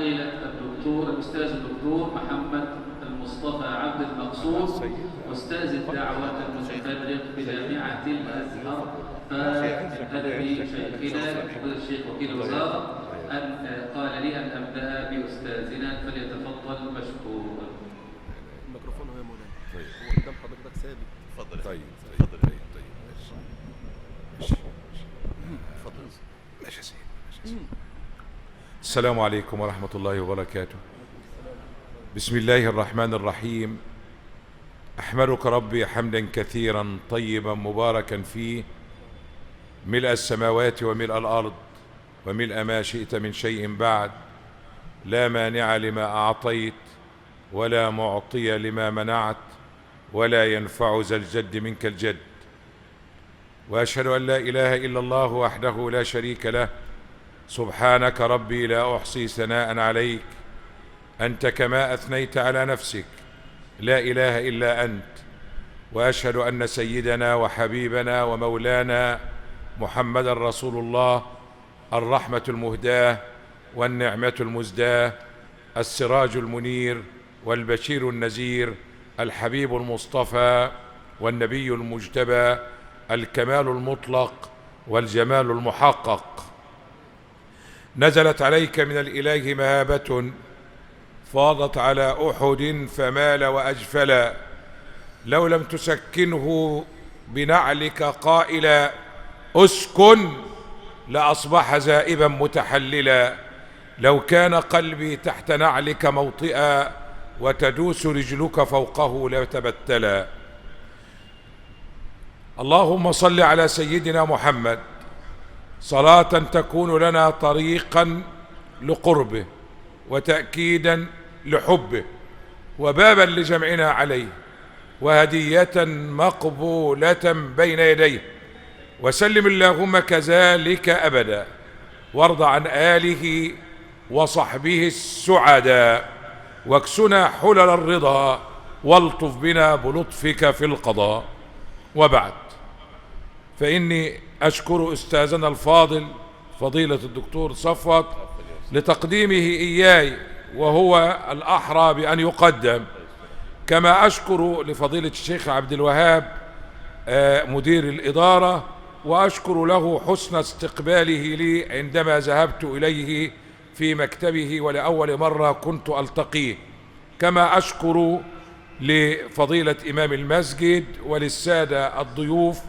فضيلة الدكتور الأستاذ الدكتور محمد المصطفى عبد المقصود أستاذ الدعوة المتفرق بجامعة الأزهر، فبأدب شيخنا الشيخ وكيل الوزارة أن قال لي أن أبدأ بأستاذنا، فليتفضل مشكورا. الميكروفون هو يا مولانا. طيب هو قدام حضرتك ثابت. اتفضل. طيب اتفضل. طيب اتفضل. ماشي يا سيدي. السلام عليكم ورحمة الله وبركاته. بسم الله الرحمن الرحيم. أحمدك ربي حمدا كثيرا طيبا مباركا فيه، ملء السماوات وملء الأرض وملء ما شئت من شيء بعد، لا مانع لما أعطيت ولا معطي لما منعت ولا ينفع ذا الجد منك الجد. وأشهد أن لا إله إلا الله وحده لا شريك له، سبحانك ربي لا أحصي ثناء عليك، أنت كما أثنيت على نفسك، لا إله إلا أنت. وأشهد أن سيدنا وحبيبنا ومولانا محمد رسول الله، الرحمة المهداة والنعمة المزداة، السراج المنير والبشير النذير، الحبيب المصطفى والنبي المجتبى، الكمال المطلق والجمال المحقق. نزلت عليك من الإله مهابة، فاضت على أحد فمال وأجفلا، لو لم تسكنه بنعلك قائلا أسكن لأصبح زائبا متحللا، لو كان قلبي تحت نعلك موطئا وتدوس رجلك فوقه لتبتلا. اللهم صل على سيدنا محمد صلاة تكون لنا طريقا لقربه وتأكيدا لحبه وبابا لجمعنا عليه وهدية مقبولة بين يديه، وسلم اللهم كذلك أبدا، وارض عن آله وصحبه السعداء، واكسنا حلل الرضا، والطف بنا بلطفك في القضاء. وبعد، فإني أشكر أستاذنا الفاضل فضيلة الدكتور صفوت لتقديمه إياي، وهو الأحرى بأن يقدم، كما أشكر لفضيلة الشيخ عبد الوهاب مدير الإدارة، وأشكر له حسن استقباله لي عندما ذهبت إليه في مكتبه ولأول مرة كنت ألتقيه، كما أشكر لفضيلة إمام المسجد وللسادة الضيوف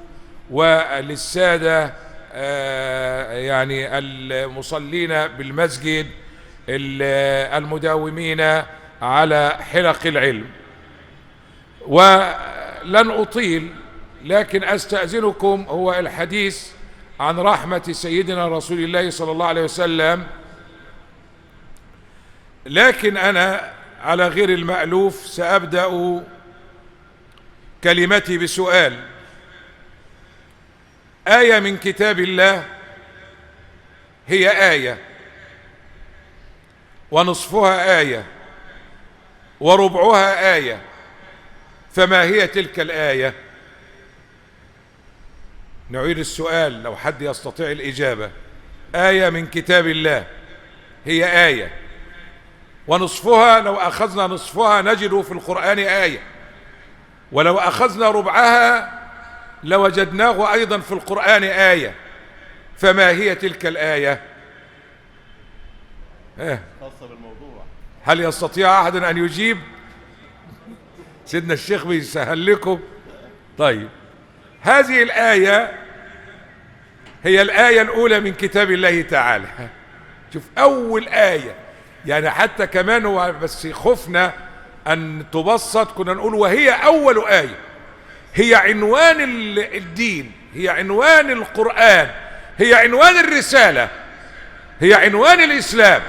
وللسادة يعني المصلين بالمسجد المداومين على حلق العلم. ولن أطيل، لكن أستأذنكم هو الحديث عن رحمة سيدنا رسول الله صلى الله عليه وسلم، لكن أنا على غير المألوف سأبدأ كلمتي بسؤال. آية من كتاب الله هي آية، ونصفها آية، وربعها آية، فما هي تلك الآية؟ نعيد السؤال لو حد يستطيع الإجابة. آية من كتاب الله هي آية، ونصفها لو أخذنا نصفها نجد في القرآن آية، ولو أخذنا ربعها لوجدناه أيضا في القرآن آية، فما هي تلك الآية؟ خاصة بالموضوع. هل يستطيع أحد أن يجيب؟ سيدنا الشيخ بيسهل لكم. طيب، هذه الآية هي الآية الأولى من كتاب الله تعالى. شوف، أول آية، يعني حتى كمان هو بس خفنا أن تبسط كنا نقول وهي أول آية، هي عنوان الدين، هي عنوان القرآن، هي عنوان الرسالة، هي عنوان الإسلام.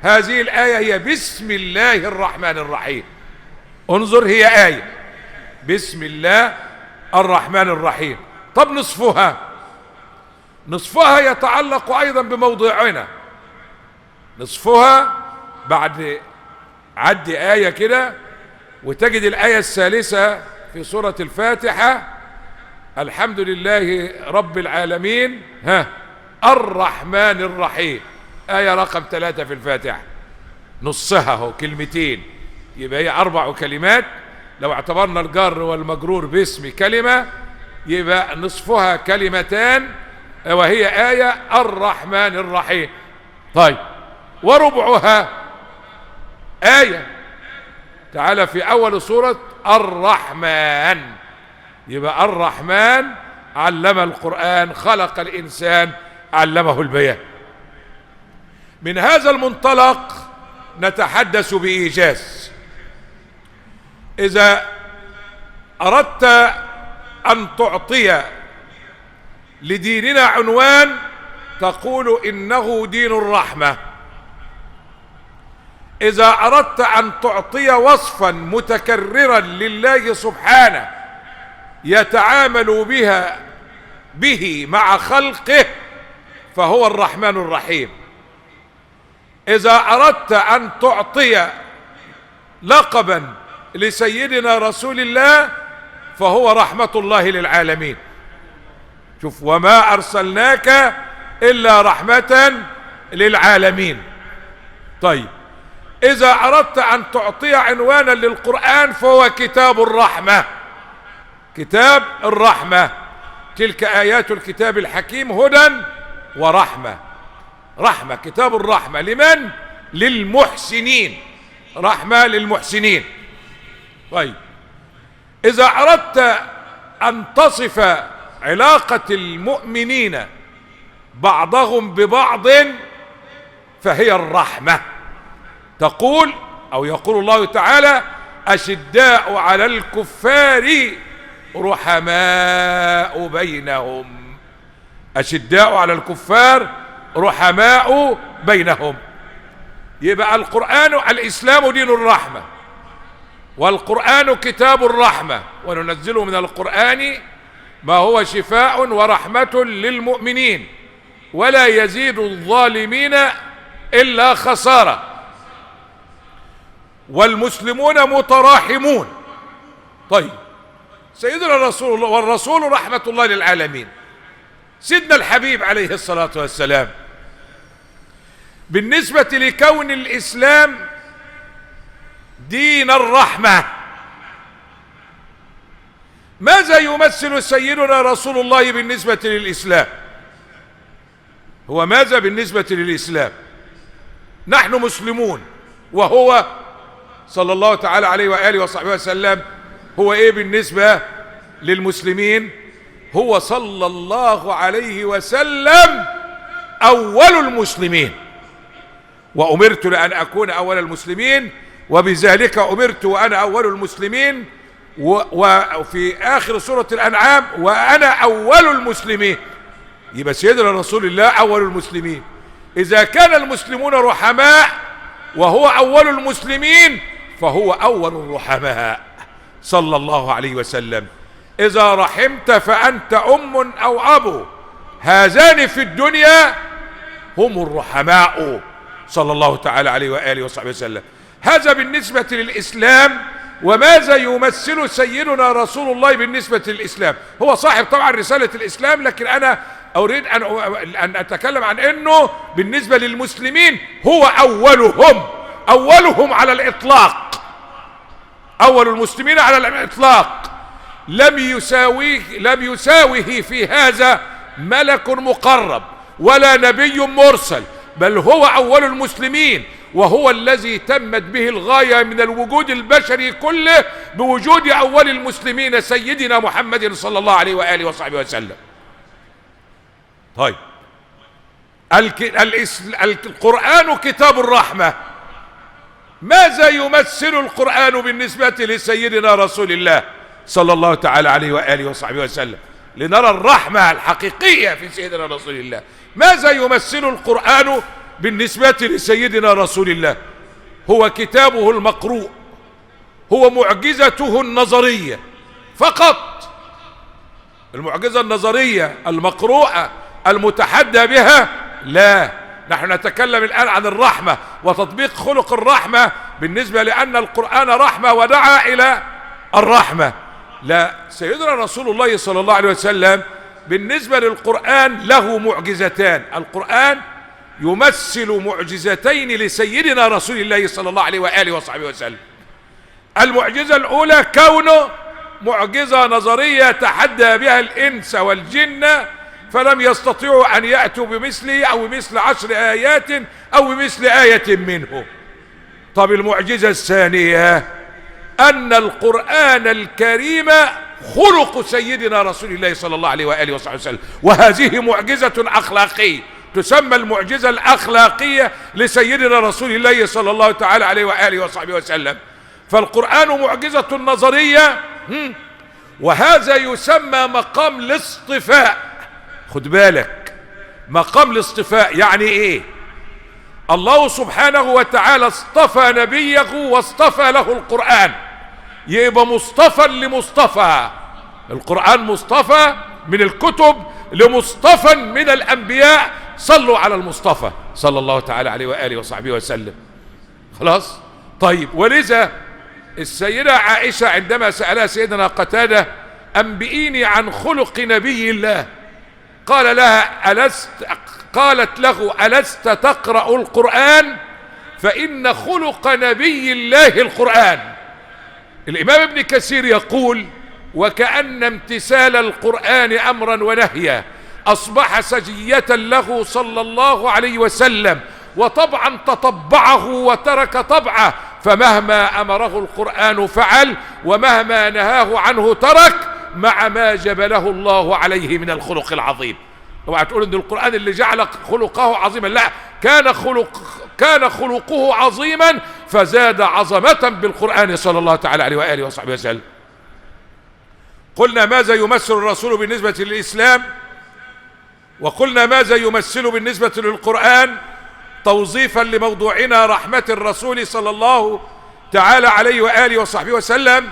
هذه الآية هي بسم الله الرحمن الرحيم. انظر، هي آية بسم الله الرحمن الرحيم. طب نصفها يتعلق أيضا بموضوعنا. نصفها بعد عد آية كده وتجد الآية الثالثة في سورة الفاتحة، الحمد لله رب العالمين الرحمن الرحيم، آية رقم 3 في الفاتحة. نصها هو كلمتين، يبقى هي 4 كلمات. لو اعتبرنا الجر والمجرور باسم كلمة يبقى نصفها كلمتان، وهي آية الرحمن الرحيم. طيب، وربعها آية. تعالى في أول سورة الرحمن، يبقى الرحمن علم القرآن، خلق الإنسان، علمه البيان. من هذا المنطلق نتحدث بإيجاز. إذا أردت أن تعطي لديننا عنوان تقول إنه دين الرحمة. إذا أردت أن تعطي وصفا متكررا لله سبحانه يتعامل به مع خلقه فهو الرحمن الرحيم. إذا أردت أن تعطي لقبا لسيدنا رسول الله فهو رحمة الله للعالمين. شوف، وما أرسلناك إلا رحمة للعالمين. طيب، إذا أردت أن تعطي عنوانا للقرآن فهو كتاب الرحمة. كتاب الرحمة، تلك آيات الكتاب الحكيم هدى ورحمة. رحمة، كتاب الرحمة لمن؟ للمحسنين، رحمة للمحسنين. طيب، إذا أردت أن تصف علاقة المؤمنين بعضهم ببعض فهي الرحمة. تقول أو يقول الله تعالى: أشداء على الكفار رحماء بينهم. أشداء على الكفار رحماء بينهم. يبقى الإسلام دين الرحمة، والقرآن كتاب الرحمة، وننزله من القرآن ما هو شفاء ورحمة للمؤمنين ولا يزيد الظالمين إلا خسارة. والمسلمون متراحمون. طيب، سيدنا رسول الله والرسول رحمة الله للعالمين. سيدنا الحبيب عليه الصلاة والسلام بالنسبة لكون الإسلام دين الرحمة، ماذا يمثل سيدنا رسول الله بالنسبة للإسلام؟ هو ماذا بالنسبة للإسلام؟ نحن مسلمون، وهو صلى الله تعالى عليه وآله وصحبه وسلم هو إيه بالنسبة للمسلمين؟ هو صلى الله عليه وسلم أول المسلمين. وأمرت لأن أكون أول المسلمين وبذلك أمرت وأنا أول المسلمين. وفي آخر سورة الأنعام: وأنا أول المسلمين. يبقى سيدنا رسول الله أول المسلمين. إذا كان المسلمون رحماء وهو أول المسلمين فهو أول الرحماء صلى الله عليه وسلم. إذا رحمت فأنت أم أو أبو، هذان في الدنيا هم الرحماء صلى الله تعالى عليه وآله وصحبه وسلم. هذا بالنسبة للإسلام. وماذا يمثل سيدنا رسول الله بالنسبة للإسلام؟ هو صاحب طبعا رسالة الإسلام، لكن أنا أريد أن أتكلم عن أنه بالنسبة للمسلمين هو أولهم على الإطلاق، أول المسلمين على الإطلاق. لم يساويه في هذا ملك مقرب ولا نبي مرسل، بل هو أول المسلمين، وهو الذي تمت به الغاية من الوجود البشري كله بوجود أول المسلمين سيدنا محمد صلى الله عليه وآله وصحبه وسلم. طيب، القرآن كتاب الرحمة. ماذا يمثل القرآن بالنسبة لسيدنا رسول الله صلى الله تعالى عليه وآله وصحبه وسلم؟ لنرى الرحمة الحقيقية في سيدنا رسول الله. ماذا يمثل القرآن بالنسبة لسيدنا رسول الله؟ هو كتابه المقروء، هو معجزته النظرية فقط. المعجزة النظرية المقروءة المتحدى بها لا، نحن نتكلم الآن عن الرحمة وتطبيق خلق الرحمة بالنسبة لأن القرآن رحمة ودعا إلى الرحمة. لا، سيدنا رسول الله صلى الله عليه وسلم بالنسبة للقرآن له معجزتان. القرآن يمثل معجزتين لسيدنا رسول الله صلى الله عليه وآله وصحبه وسلم. المعجزة الأولى كونه معجزة نظرية تحدى بها الإنس والجن فلم يستطيعوا أن يأتوا بمثله أو بمثل 10 آيات أو بمثل آية منه. طب المعجزة الثانية أن القرآن الكريم خلق سيدنا رسول الله صلى الله عليه وآله وصحبه وسلم، وهذه معجزة أخلاقية تسمى المعجزة الأخلاقية لسيدنا رسول الله صلى الله تعالى عليه وآله وصحبه وسلم. فالقرآن معجزة نظرية، وهذا يسمى مقام الاصطفاء. خد بالك، مقام الاصطفاء يعني ايه؟ الله سبحانه وتعالى اصطفى نبيه واصطفى له القرآن، يبقى مصطفى لمصطفى. القرآن مصطفى من الكتب لمصطفى من الأنبياء. صلوا على المصطفى صلى الله تعالى عليه وآله وصحبه وسلم. خلاص؟ طيب، ولذا السيدة عائشة عندما سألها سيدنا قتادة أنبئيني عن خلق نبي الله، قالت له ألست تقرأ القرآن؟ فإن خلق نبي الله القرآن. الإمام ابن كثير يقول وكأن امتثال القرآن أمرا ونهيا أصبح سجية له صلى الله عليه وسلم، وطبعا تطبعه وترك طبعه، فمهما أمره القرآن فعل ومهما نهاه عنه ترك، مع ما جبله الله عليه من الخلق العظيم. اوعى تقول ان القرآن اللي جعل خلقه عظيما، لا، كان خلقه عظيما فزاد عظمة بالقرآن صلى الله تعالى عليه وآله وصحبه وسلم. قلنا ماذا يمثل الرسول بالنسبة للإسلام، وقلنا ماذا يمثل بالنسبة للقرآن، توظيفا لموضوعنا رحمة الرسول صلى الله تعالى عليه وآله وصحبه وسلم.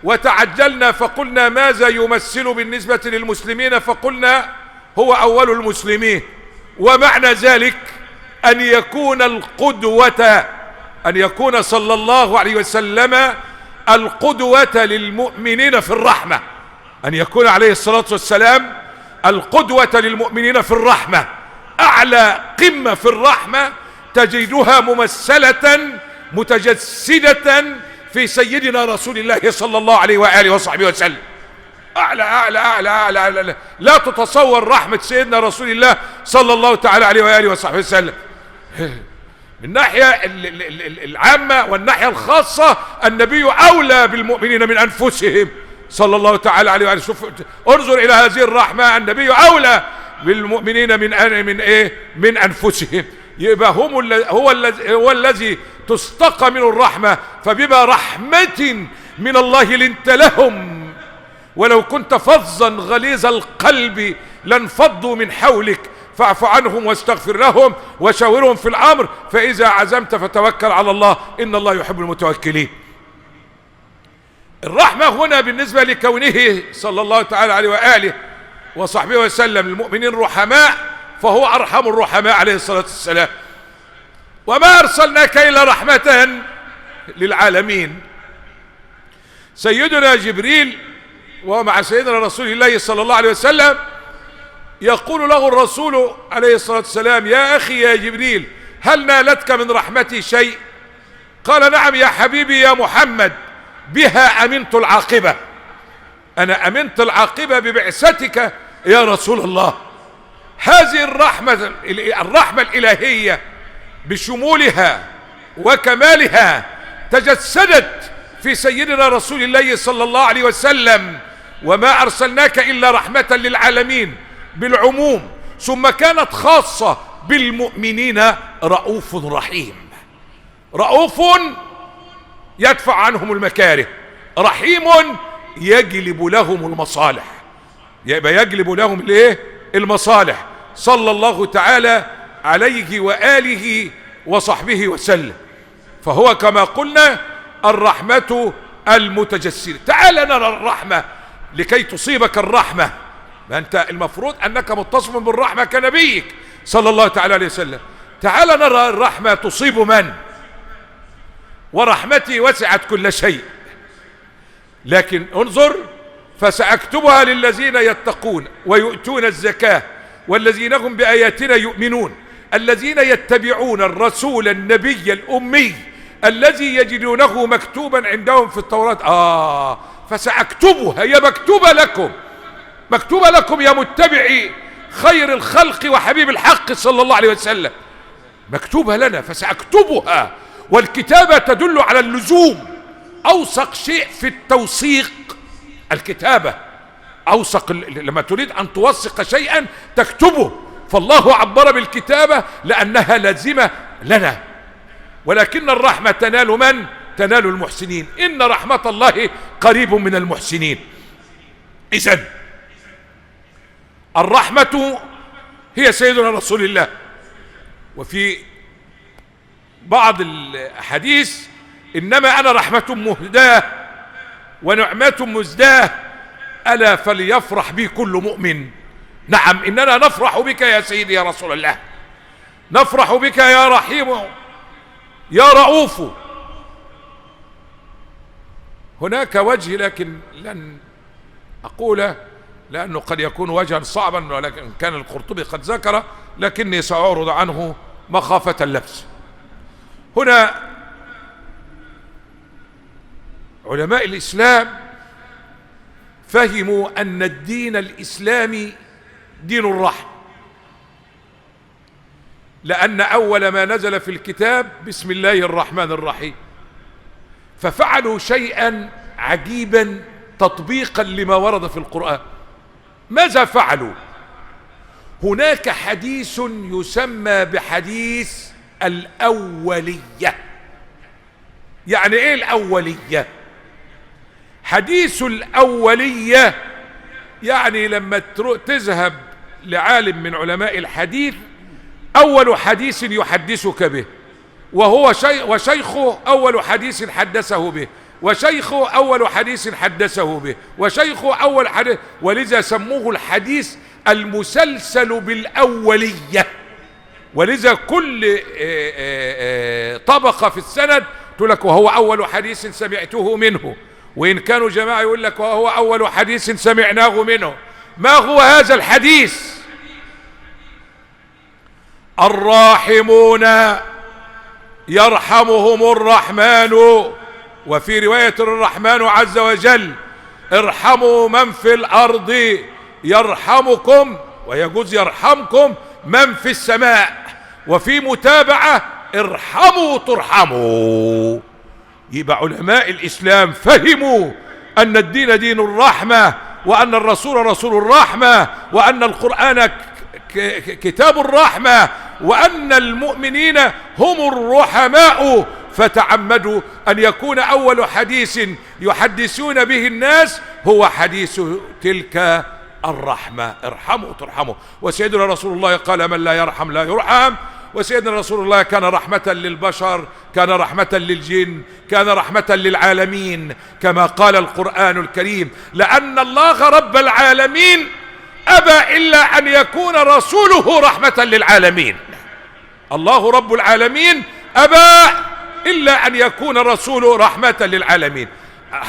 وتعجلنا فقلنا ماذا يمثل بالنسبة للمسلمين، فقلنا هو أول المسلمين، ومعنى ذلك أن يكون القدوة، أن يكون صلى الله عليه وسلم القدوة للمؤمنين في الرحمة، أن يكون عليه الصلاة والسلام القدوة للمؤمنين في الرحمة. أعلى قمة في الرحمة تجدها ممثلة متجسدة في سيدنا رسول الله صلى الله عليه وآله وصحبه وسلم. أعلى أعلى أعلى أعلى, أعلى. لا تتصور رحمة سيدنا رسول الله صلى الله تعالى عليه وآله وصحبه وسلم من الناحية العامة والناحية الخاصة. النبي أولى بالمؤمنين من أنفسهم صلى الله تعالى عليه وآله. شوف، انظر إلى هذه الرحمة، النبي أولى بالمؤمنين من أنفسهم. يبقى هو الذي تستقى منه الرحمة. فبما رحمة من الله لنت لهم ولو كنت فظا غليظ القلب لانفضوا من حولك فاعف عنهم واستغفر لهم وشاورهم في الأمر فإذا عزمت فتوكل على الله إن الله يحب المتوكلين. الرحمة هنا بالنسبة لكونه صلى الله تعالى عليه وآله وصحبه وسلم المؤمنين رحماء، فهو أرحم الرحماء عليه الصلاة والسلام. وما أرسلناك إلا رحمة للعالمين. سيدنا جبريل ومع سيدنا رسول الله صلى الله عليه وسلم يقول له الرسول عليه الصلاة والسلام يا أخي يا جبريل هل نالتك من رحمتي شيء؟ قال نعم يا حبيبي يا محمد، بها أمنت العاقبة، أنا أمنت العاقبة ببعثتك يا رسول الله. هذه الرحمة الإلهية بشمولها وكمالها تجسدت في سيدنا رسول الله صلى الله عليه وسلم. وما أرسلناك إلا رحمة للعالمين بالعموم، ثم كانت خاصة بالمؤمنين رؤوف رحيم. رؤوف يدفع عنهم المكاره، رحيم يجلب لهم المصالح، يبقى يجلب لهم المصالح صلى الله تعالى عليه وآله وصحبه وسلم. فهو كما قلنا الرحمة المتجسدة. تعال نرى الرحمة لكي تصيبك الرحمة. أنت المفروض أنك متصف بالرحمة كنبيك صلى الله تعالى عليه وسلم. تعال نرى الرحمة تصيب من؟ ورحمتي وسعت كل شيء، لكن انظر فسأكتبها للذين يتقون ويؤتون الزكاة والذين هم بآياتنا يؤمنون. الذين يتبعون الرسول النبي الأمي الذي يجدونه مكتوبا عندهم في التوراة. فسأكتبها، هي مكتوبة لكم، مكتوبة لكم يا متبعي خير الخلق وحبيب الحق صلى الله عليه وسلم، مكتوبة لنا فسأكتبها. والكتابة تدل على اللزوم، أوثق شيء في التوثيق الكتابة، أوثق لما تريد أن توثق شيئا تكتبه، فالله عبر بالكتابة لأنها لازمة لنا. ولكن الرحمة تنال من؟ تنال المحسنين، إن رحمة الله قريب من المحسنين. إذن الرحمة هي سيدنا رسول الله. وفي بعض الحديث إنما أنا رحمة مهداة ونعمة مزداة ألا فليفرح بي كل مؤمن. نعم، إننا نفرح بك يا سيدي يا رسول الله، نفرح بك يا رحيم يا رؤوف. هناك وجه لكن لن أقوله لأنه قد يكون وجها صعبا، ولكن كان القرطبي قد ذكره، لكني سأعرض عنه مخافة اللبس. هنا علماء الإسلام فهموا أن الدين الإسلامي دين الرحمة، لأن أول ما نزل في الكتاب بسم الله الرحمن الرحيم، ففعلوا شيئا عجيبا تطبيقا لما ورد في القرآن. ماذا فعلوا؟ هناك حديث يسمى بحديث الأولية. يعني ايه الأولية؟ حديث الأولية يعني لما تذهب لعالم من علماء الحديث، أول حديث يحدثك به، وهو وشيخه أول حديث حدثه به، وشيخه أول حديث حدثه به، وشيخه أول حديث، ولذا سموه الحديث المسلسل بالأولية. ولذا كل طبقة في السند تقول لك وهو أول حديث سمعته منه، وإن كانوا جماعة يقول لك وهو أول حديث سمعناه منه. ما هو هذا الحديث؟ الراحمون يرحمهم الرحمن، وفي رواية الرحمن عز وجل ارحموا من في الأرض يرحمكم، ويجوز يرحمكم من في السماء، وفي متابعة ارحموا ترحموا. يبقى علماء الإسلام فهموا أن الدين دين الرحمة، وأن الرسول رسول الرحمة، وأن القرآن كتاب الرحمة، وأن المؤمنين هم الرحماء، فتعمدوا أن يكون أول حديث يحدثون به الناس هو حديث تلك الرحمة، ارحموا ترحموا. وسيدنا رسول الله قال من لا يرحم لا يرحم. وسيدنا رسول الله كان رحمة للبشر، كان رحمة للجن، كان رحمة للعالمين، كما قال القرآن الكريم لأن الله رب العالمين أبى إلا أن يكون رسوله رحمة للعالمين. الله رب العالمين أبى إلا أن يكون رسوله رحمة للعالمين،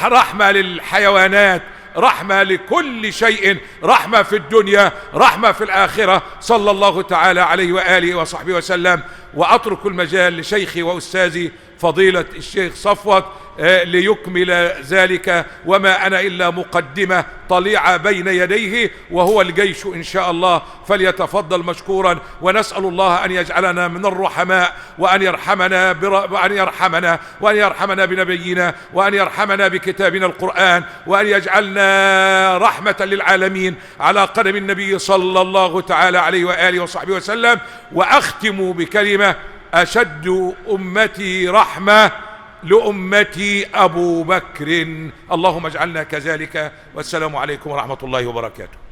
رحمة للحيوانات، رحمة لكل شيء، رحمة في الدنيا، رحمة في الآخرة، صلى الله تعالى عليه وآله وصحبه وسلم. وأترك المجال لشيخي وأستاذي فضيلة الشيخ صفوت ليكمل ذلك، وما أنا إلا مقدمة طليعة بين يديه، وهو الجيش إن شاء الله، فليتفضل مشكورا. ونسأل الله أن يجعلنا من الرحماء، وأن يرحمنا وأن يرحمنا بنبينا، وأن يرحمنا بكتابنا القرآن، وأن يجعلنا رحمة للعالمين على قدم النبي صلى الله تعالى عليه وآله وصحبه وسلم. وأختم بكلمة أشد أمتي رحمة لأمتي أبو بكر، اللهم اجعلنا كذلك. والسلام عليكم ورحمة الله وبركاته.